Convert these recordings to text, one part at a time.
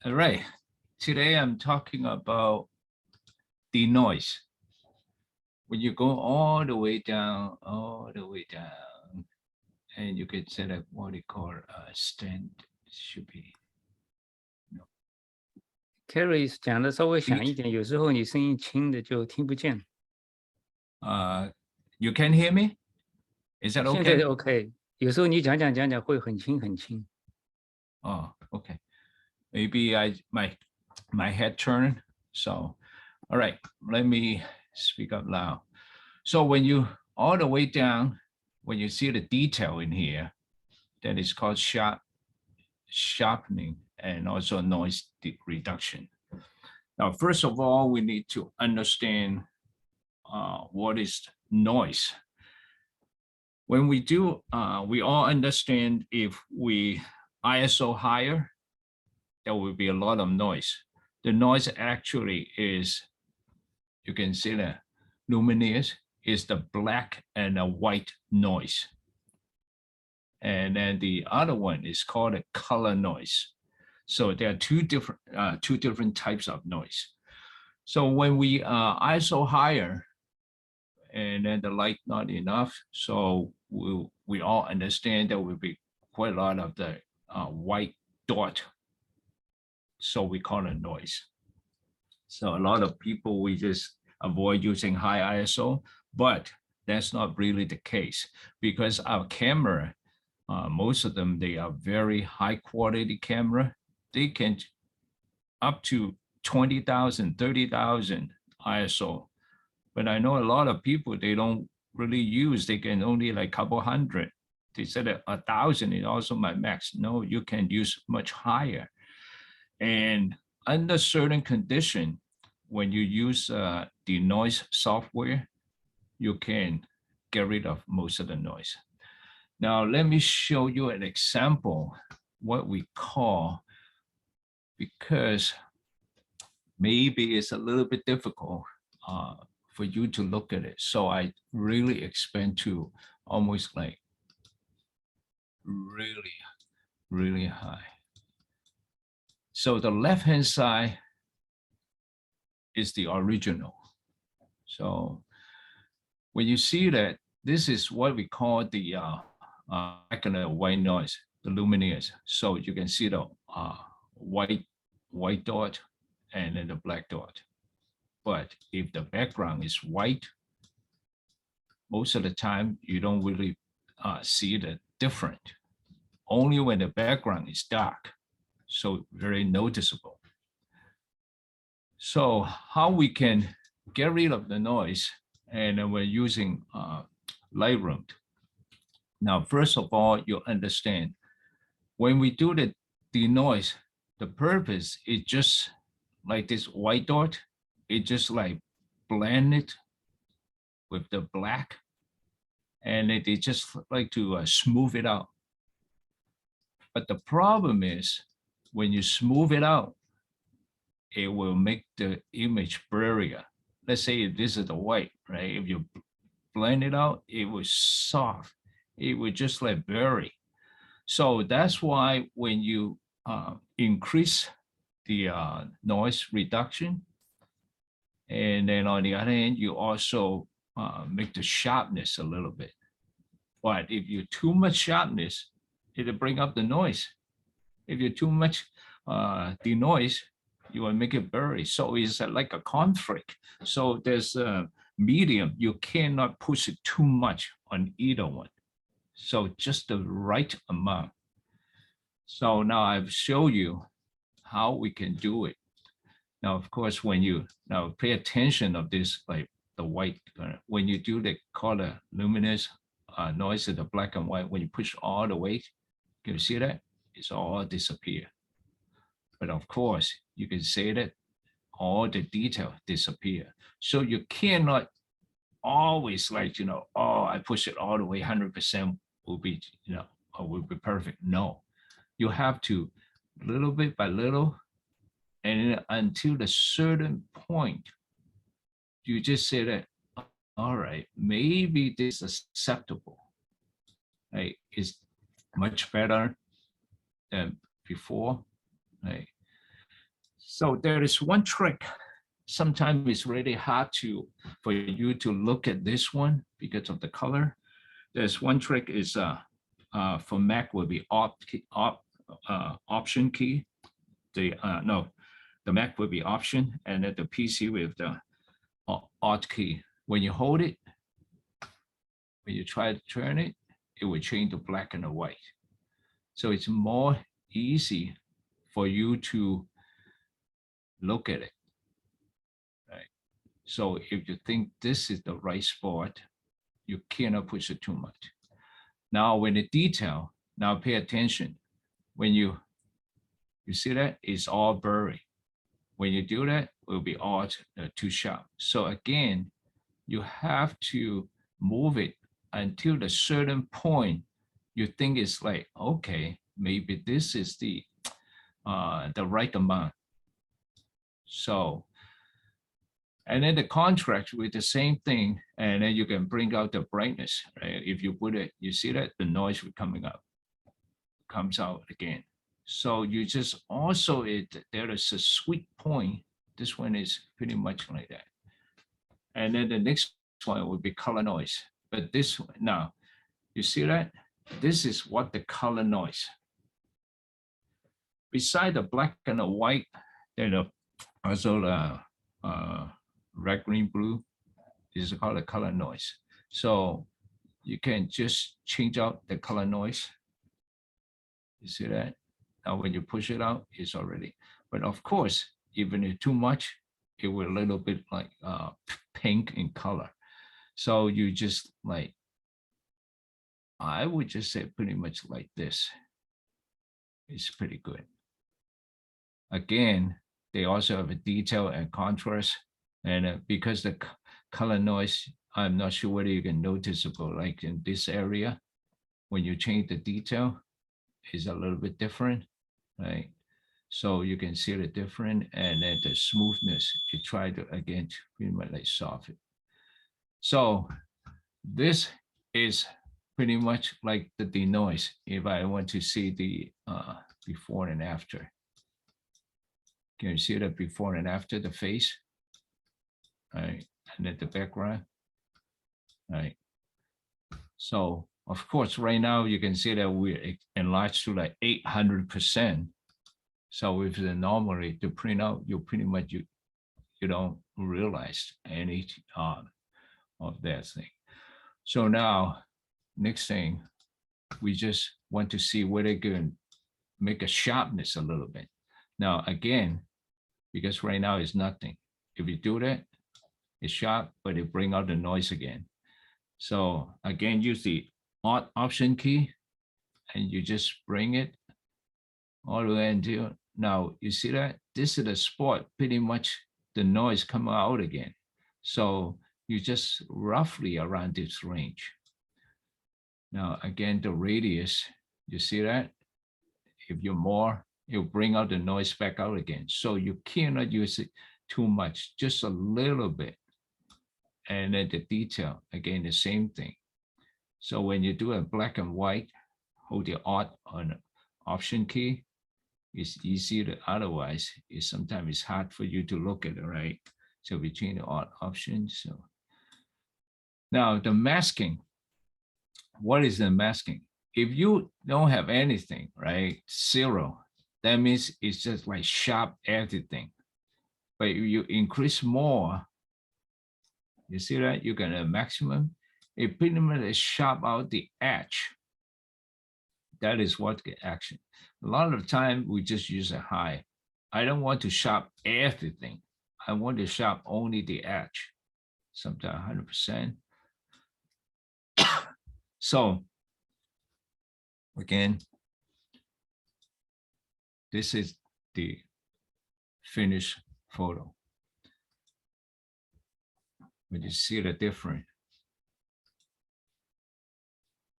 All right. Today I'm talking about denoise. When you go all the way down, and you can select what you call stand should be no Carrie 讲的稍微响一 beat. 点，有时候你声音轻的就听不见。Uh, you can hear me? Is that 现在 okay? OK，有时候你讲会很轻很轻。Oh, okay. Maybe my head turned. So, all right. Let me speak up loud. So when you all the way down, when you see the detail in here, that is called sharpening and also noise reduction. Now, first of all, we need to understand what is noise. When we do, we all understand if we ISO higher, there will be a lot of noise. The noise actually is, you can see the luminous is the black and the white noise. And then the other one is called a color noise. So there are two different types of noise. So when we ISO higher, and then the light not enough, so we all understand there will be quite a lot of the white dot. So we call it noise. So a lot of people, we just avoid using high ISO, but that's not really the case because our camera, most of them, they are very high quality camera. They can up to 20,000, 30,000 ISO. But I know a lot of people, they don't really use, they can only like couple hundred. They said 1,000 is also my max. No, you can use much higher. And under certain condition, when you use the noise software, you can get rid of most of the noise. Now, let me show you an example, what we call, because maybe it's a little bit difficult for you to look at it. So I really expand to almost like really, really high. So the left-hand side is the original. So when you see that, this is what we call the black and white noise, the luminous. So you can see the white dot and then the black dot. But if the background is white, most of the time you don't really see the different. Only when the background is dark, so very noticeable. So how we can get rid of the noise, and we're using Lightroom. Now, first of all, you understand when we do the denoise, the purpose is just like this white dot, it just like blend it with the black, and they just like to smooth it out. But the problem is when you smooth it out, it will make the image blurrier. Let's say if this is the white, right? If you blend it out, it was soft. It would just like blurry. So that's why when you increase the noise reduction, and then on the other hand, you also make the sharpness a little bit. But if you too much sharpness, it'll bring up the noise. If you're too much denoise, you will make it blurry. So it's like a conflict. So there's a medium. You cannot push it too much on either one. So just the right amount. So now I've shown you how we can do it. Now, of course, when you now pay attention of this, like the white, when you do the color luminous noise of the black and white, when you push all the way, can you see that? It's all disappear. But of course, you can say that all the detail disappear. So you cannot always like, oh, I push it all the way 100% will be, or will be perfect. No, you have to little bit by little, and until a certain point, you just say that, all right, maybe this is acceptable. Right? It's much better than before. Right? So there is one trick. Sometimes it's really hard for you to look at this one because of the color. There's one trick is for Mac will be option key. The Mac will be option, and then the PC with the alt key. When you hold it, when you try to turn it, it will change to black and white. So it's more easy for you to look at it, right? So if you think this is the right spot, you cannot push it too much. Now when the detail, now pay attention. When you see that it's all blurry. When you do that, it will be all too sharp. So again, you have to move it until the certain point you think it's like, okay, maybe this is the right amount. So, and then the contrast with the same thing, and then you can bring out the brightness, right? If you put it, you see that the noise will comes out again. So you just also, there is a sweet point. This one is pretty much like that. And then the next one would be color noise. But this one, now, you see that? This is what the color noise. Beside the black and the white, there are also the red, green, blue. This is called the color noise. So you can just change out the color noise. You see that? Now when you push it out, it's already. But of course, even if too much, it will a little bit like pink in color. So you just like, I would just say pretty much like this. It's pretty good. Again, they also have a detail and contrast. And because the color noise, I'm not sure whether you can noticeable, like in this area, when you change the detail, is a little bit different, right? So you can see the different, and then the smoothness, you try to, again, pretty much like soften. So this is pretty much like the denoise if I want to see the before and after. Can you see the before and after the face? Right, and then the background, right? So of course, right now you can see that we're enlarged to like 800%. So if the normally to print out, you pretty much you don't realize any of that thing. So now, next thing, we just want to see whether it can make a sharpness a little bit. Now again, because right now it's nothing. If you do that, it's sharp, but it bring out the noise again. So again, use the option key, and you just bring it all the way until now. You see that this is the spot, pretty much the noise come out again. So you just roughly around this range. Now again, the radius, you see that? If you're more, it'll bring out the noise back out again. So you cannot use it too much, just a little bit. And then the detail, again, the same thing. So when you do a black and white, hold the Alt on option key, it's easy to, otherwise it's sometimes it's hard for you to look at it, right? So between the Alt options. So now the masking, what is the masking? If you don't have anything, right, 0, that means it's just like sharp everything. But if you increase more, you see that you get a maximum, it pretty much sharp out the edge. That is what the action. A lot of the time we just use a high. I don't want to sharp everything. I want to sharp only the edge, sometimes 100%. So again, this is the finished photo. When you see the difference,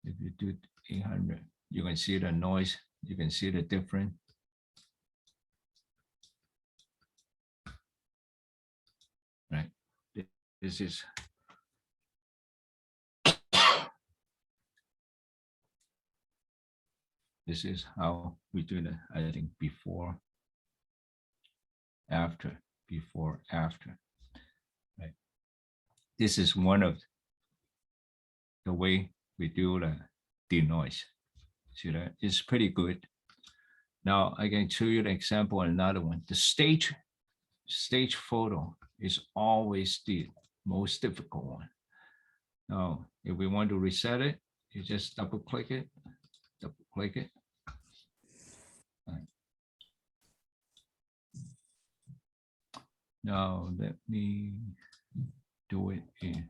if you do 800, you can see the noise, you can see the difference. Right, this is how we do the, I think, before after, before, after. Right. This is one of the way we do the denoise. See that? It's pretty good. Now I can show you an example, another one. The stage photo is always the most difficult one. Now, if we want to reset it, you just double click it. Right. Now let me do it in.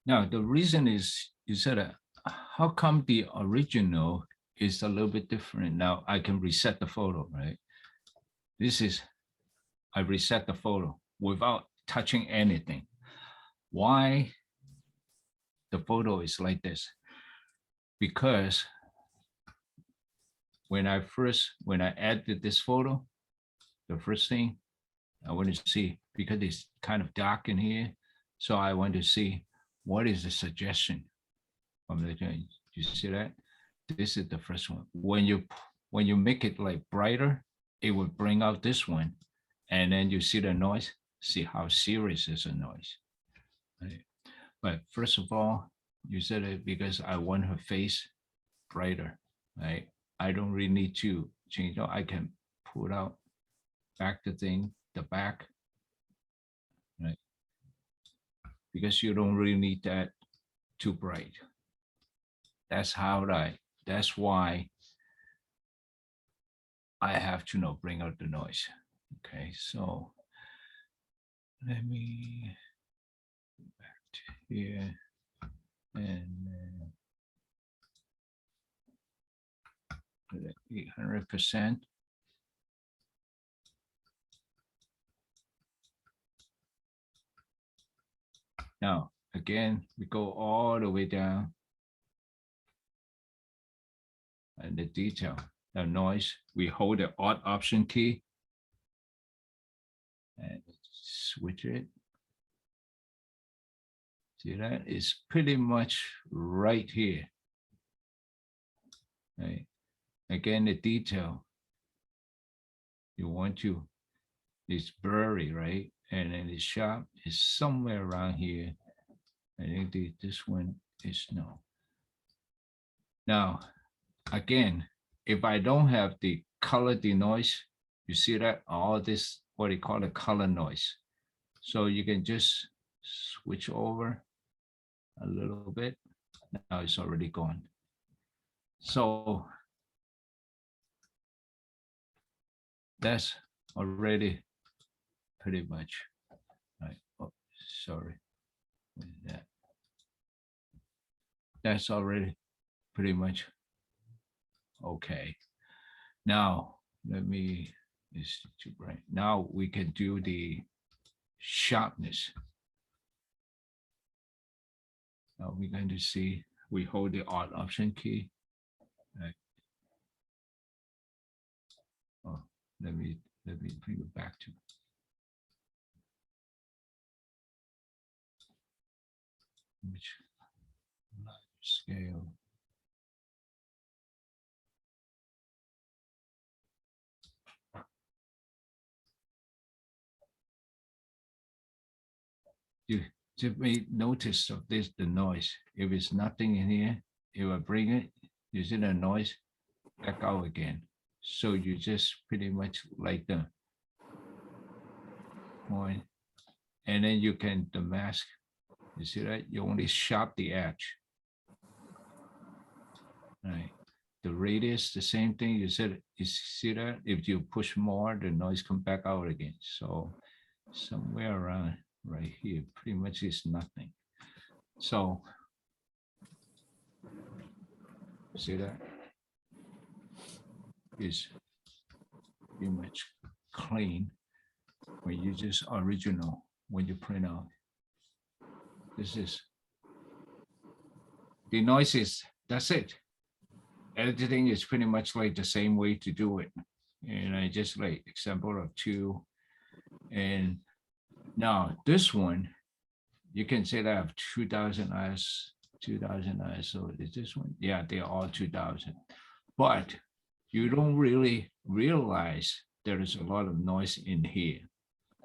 Now, the reason is, you said, how come the original is a little bit different? Now I can reset the photo, right? This is, I reset the photo without touching anything. Why the photo is like this? Because when I added this photo, the first thing I want to see, because it's kind of dark in here, so I want to see what is the suggestion from the change. You see that? This is the first one. When you make it like brighter, it will bring out this one, and then you see the noise. See how serious is the noise. Right? But first of all, you said it because I want her face brighter. Right? I don't really need to change. I can pull out back the back, right? Because you don't really need that too bright. That's why I have to bring out the noise. Okay, so let me go back to here and put it 800%. Now, again, we go all the way down. And the detail, the noise, we hold the Alt Option key and switch it. See that? It's pretty much right here. Right. Again, the detail, you want to, it's blurry, right? And then the sharp is somewhere around here. I think this one is no. Now, again, if I don't have the color denoise, you see that all this, what they call a color noise. So you can just switch over a little bit. Now it's already gone. So that's already pretty much right. Oh, sorry. That's already pretty much okay. Now let me, it's too bright. Now we can do the sharpness. Now we're going to see, we hold the Alt Option key. Right. Oh, let me bring it back to which large scale. You may notice of this, the noise. If it's nothing in here, if I bring it, you see the noise back out again. So you just pretty much like the point, and then you can the mask. You see that? You only sharp the edge. Right. The radius, the same thing. You said, you see that? If you push more, the noise come back out again. So somewhere around right here, pretty much is nothing. So see that? Is pretty much clean when you just original, when you print out. This is the noises, that's it. Editing is pretty much like the same way to do it. And I just like example of 2. And now this one, you can say that I have 2000 ISO. Is this one? Yeah, they're all 2000. But you don't really realize there is a lot of noise in here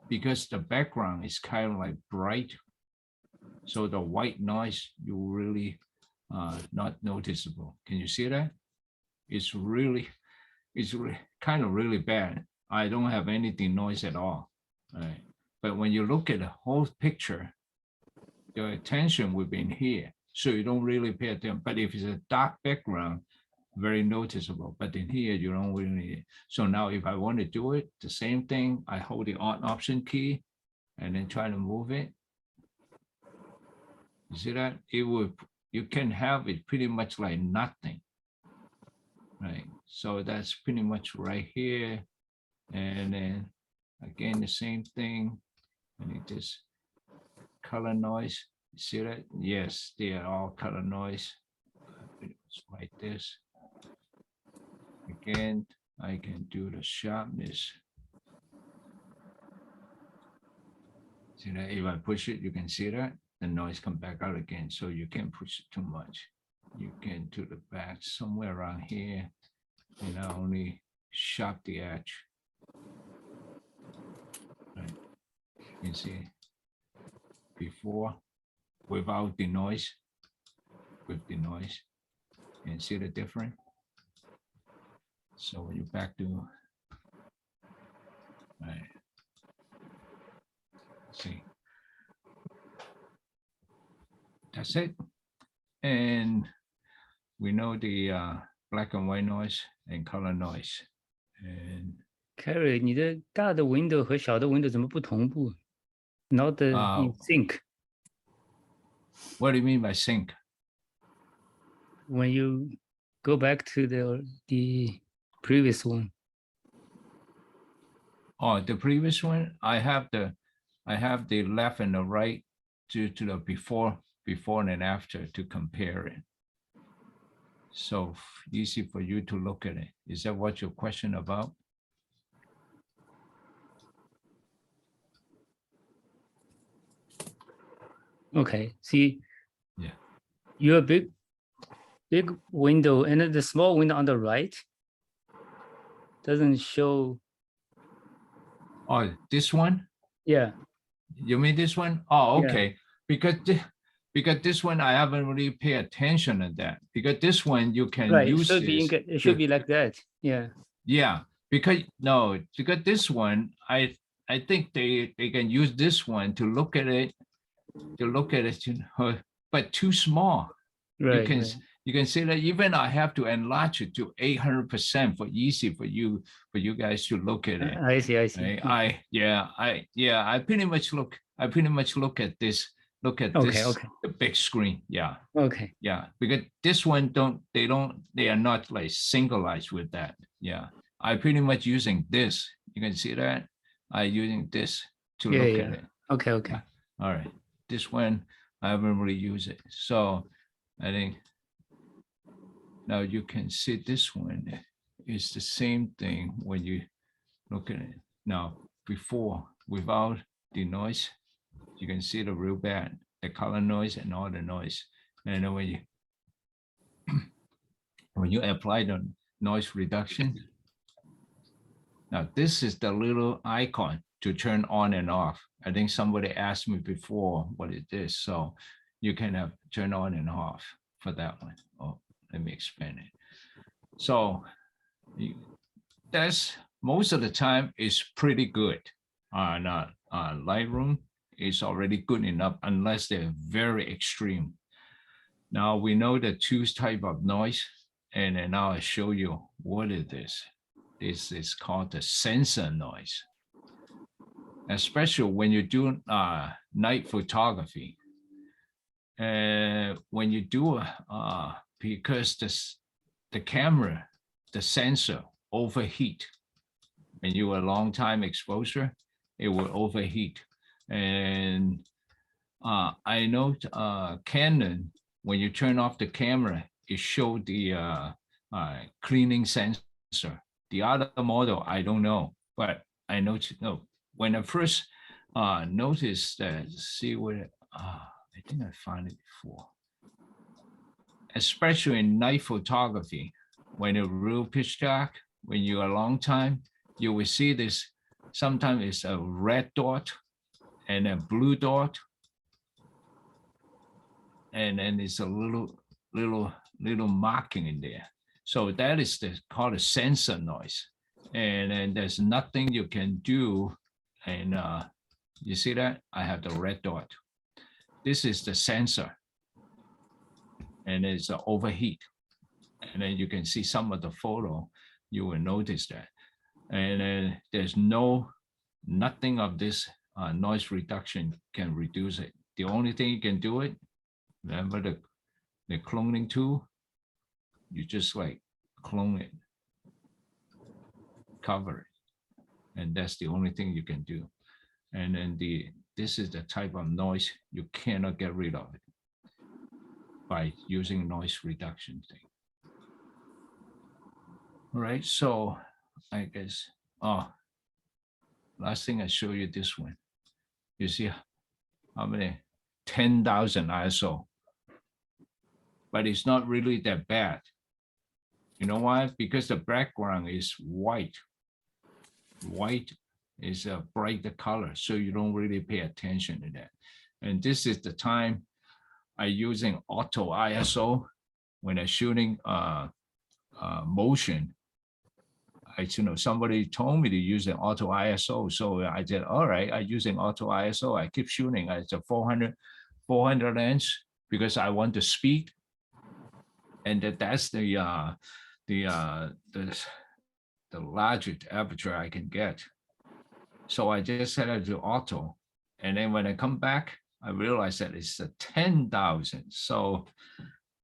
because the background is kind of like bright. So the white noise, you really not noticeable. Can you see that? It's really kind of really bad. I don't have any denoise at all. Right? But when you look at the whole picture, your attention will be in here. So you don't really pay attention. But if it's a dark background, very noticeable. But in here, you don't really. So now if I want to do it, the same thing, I hold the on option key and then try to move it. You see that? It will, you can have it pretty much like nothing. Right. So that's pretty much right here. And then again, the same thing. And it just color noise. You see that? Yes, they are all color noise. It's like this. Again, I can do the sharpness. See that? If I push it, you can see that the noise come back out again. So you can't push it too much. You can do the back somewhere around here. And I only sharp the edge. Right. You can see before without the noise, with the noise. And see the difference? So when you back to, right. See. That's it. And we know the black and white noise and color noise. And Carry 你的大的 window 和小的 window 怎么不同步 ？Not in sync. What do you mean by sync? When you go back to the previous one. Oh, the previous one, I have the left and the right to the before and after to compare it. So easy for you to look at it. Is that what your question about? Okay. See. Yeah. Your big window and the small window on the right doesn't show. Oh, this one? Yeah. You mean this one? Oh, okay. Yeah. Because this one I haven't really paid attention to that. Because this one you can Right. use It should be like that. Yeah. Yeah. Because this one I think they can use this one to look at it, but too small. Right. You can see that even I have to enlarge it to 800% for easy for you guys to look at it. I see. Right? I pretty much look at this. Look at this, the big screen. Yeah. Okay. Yeah, because this one they are not like singleized with that. Yeah. I pretty much using this. You can see that I using this to look at it. Okay. Yeah. All right. This one I haven't really used it. So I think now you can see this one is the same thing when you look at it. Now before without the noise, you can see the real bad, the color noise and all the noise. And then when you apply the noise reduction, now this is the little icon to turn on and off. I think somebody asked me before what it is. So you can have turn on and off for that one. Oh, let me expand it. So that's most of the time is pretty good. Lightroom is already good enough unless they're very extreme. Now we know the two type of noise, and then now I show you what it is. This is called the sensor noise. Especially when you do night photography. When you do because the camera, the sensor overheat. When you a long time exposure, it will overheat. And I know Canon, when you turn off the camera, it showed the cleaning sensor. The other model, I don't know, but I know when I first noticed that, see what I think I found it before. Especially in night photography, when it's real pitch dark, when you're a long time, you will see this. Sometimes it's a red dot and a blue dot, and then it's a little marking in there. So that is called a sensor noise, and then there's nothing you can do. And you see that I have the red dot. This is the sensor, and it's an overheat. And then you can see some of the photo. You will notice that, and then there's nothing of this noise reduction can reduce it. The only thing you can do it. Remember the cloning tool? You just like clone it, cover it, and that's the only thing you can do. And then this is the type of noise you cannot get rid of it by using noise reduction thing. All right, so I guess, last thing I show you this one. You see how many? 10,000 ISO. But it's not really that bad. You know why? Because the background is white. White is a brighter color, so you don't really pay attention to that. And this is the time I'm using auto ISO when I'm shooting motion. Somebody told me to use an auto ISO, so I said, all right, I'm using auto ISO. I keep shooting. It's a 400 lens because I want the speed. And that's the largest aperture I can get. So I just set it to auto, and then when I come back, I realized that it's a 10,000. So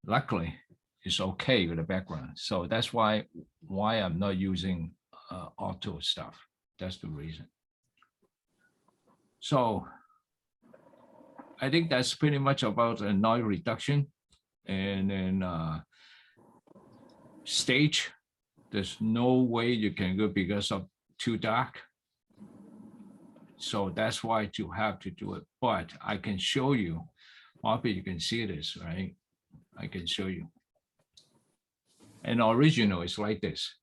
luckily, it's okay with the background. So that's why I'm not using auto stuff. That's the reason. So I think that's pretty much about the noise reduction, and then. Stage, there's no way you can go because of too dark. So that's why you have to do it. But I can show you, probably you can see this, right? I can show you. An original is like this.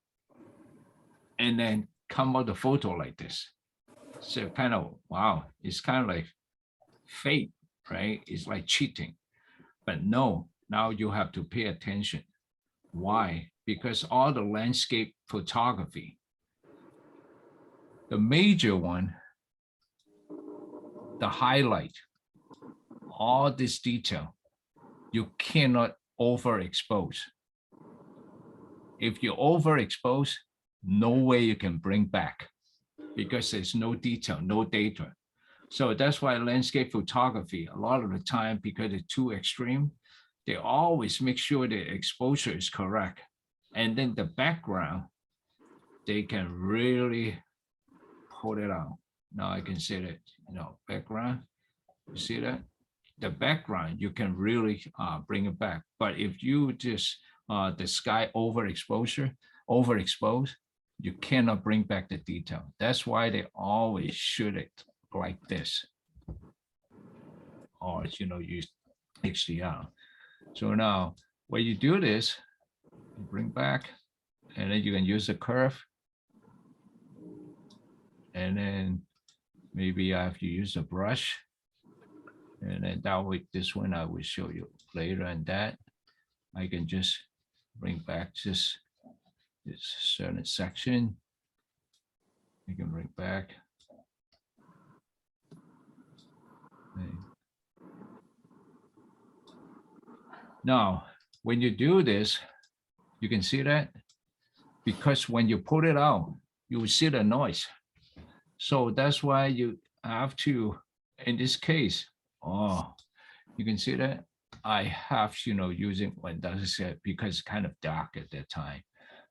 And then come out the photo like this. So kind of, wow, it's kind of like fake, right? It's like cheating. But no, now you have to pay attention. Why? Because all the landscape photography, the major one, the highlight, all this detail, you cannot overexpose. If you overexpose, no way you can bring back because there's no detail, no data. So that's why landscape photography, a lot of the time, because it's too extreme, they always make sure the exposure is correct. And then the background, they can really pull it out. Now I can see that, background, you see that? The background, you can really bring it back. But if you just, the sky overexpose, you cannot bring back the detail. That's why they always shoot it like this. Or, use HDR. So now when you do this, you bring back, and then you can use the curve. And then maybe I have to use a brush. And then that way, this one I will show you later. And that I can just bring back just this certain section. I can bring back. Okay. Now, when you do this, you can see that because when you put it out, you will see the noise. So that's why you have to, in this case, you can see that I have, using when that's because it's kind of dark at that time.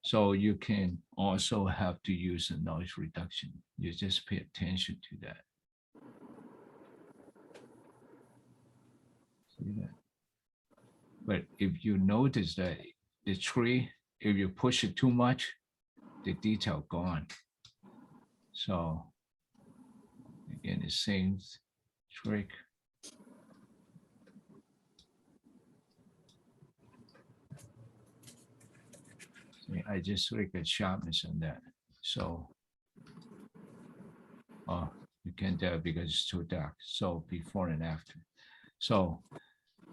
So you can also have to use a noise reduction. You just pay attention to that. See that? But if you notice that the tree, if you push it too much, the detail gone. So again, the same trick. See, I just look at sharpness on that. So, oh, you can't tell because it's too dark. So before and after. So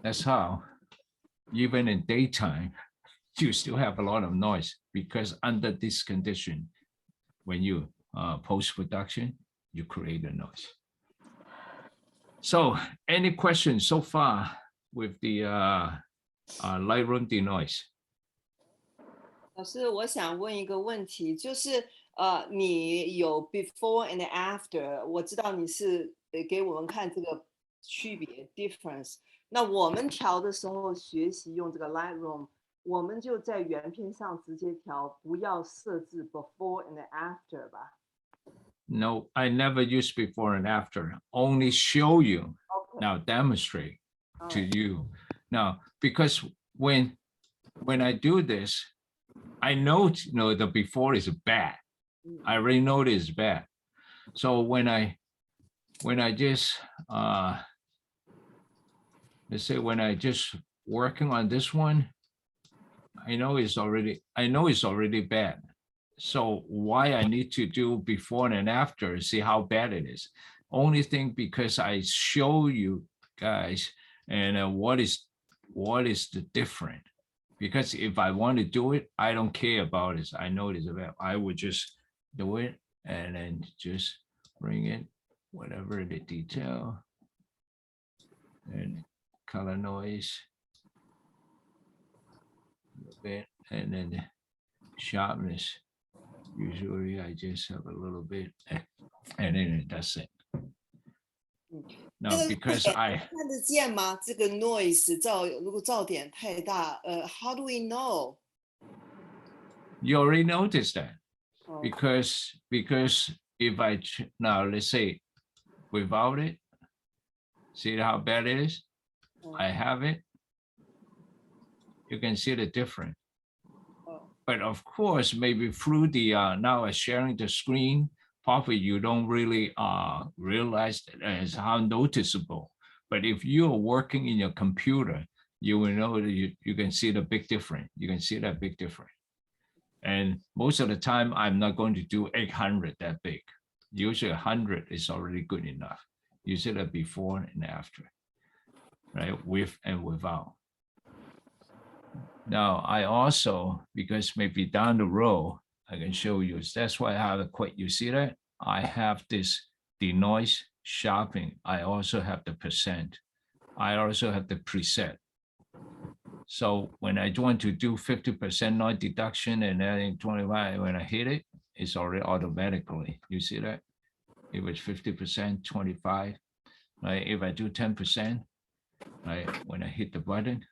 that's how, even in daytime, you still have a lot of noise because under this condition, when you post-production, you create a noise. So any questions so far with the Lightroom denoise? 老师，我想问一个问题，就是你有 before and after，我知道你是给我们看这个区别 difference。那我们调的时候，学习用这个 Lightroom，我们就在原片上直接调，不要设置 before and after 吧。No, I never use before and after. Only show you. Okay. Now demonstrate to Alright. you. Now, because when I do this, I know, the before is bad. I already know it is bad. So when I just let's say when I just working on this one, I know it's already bad. So why I need to do before and after, see how bad it is. Only thing because I show you guys and what is the different. Because if I want to do it, I don't care about it. I know it is bad. I would just do it and then just bring it, whatever the detail and color noise a little bit, and then sharpness. Usually I just have a little bit and then that's it. Now, because I 看得见吗？这个 noise 如果噪点太大，how do we know？ you already noticed that哦 because if I now let's say without it, see how bad it is. I have it. You can see the difference. But of course, maybe through the now sharing the screen, probably you don't really realize as how noticeable. But if you're working in your computer, you will know that you can see the big difference. You can see that big difference. And most of the time, I'm not going to do 800 that big. Usually 100 is already good enough. You see that before and after, right? With and without. Now, I also, because maybe down the road, I can show you. That's why I have a quick, you see that? I have this denoise sharpening. I also have the percent. I also have the preset. So when I want to do 50% noise deduction and then 25, when I hit it, it's already automatically. You see that? It was 50%, 25. Right? If I do 10%, right? When I hit the button,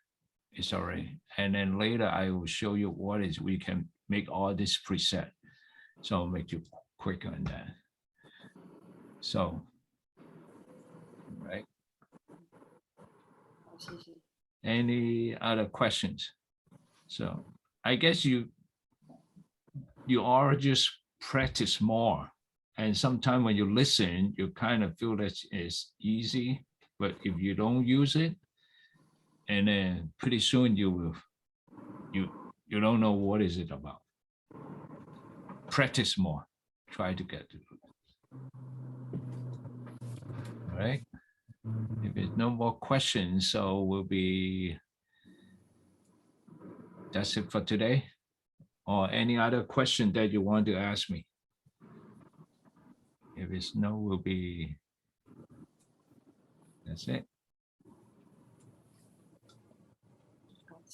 it's already. And then later I will show you what is we can make all this preset. So I'll make you quick on that. So, right. 好，谢谢。 Any other questions? So I guess you are just practice more. And sometimes when you listen, you kind of feel that it's easy, but if you don't use it, and then pretty soon you don't know what is it about. Practice more, try to get to it. All right. If there's no more questions, so that's it for today. Or any other question that you want to ask me? If it's no, that's it.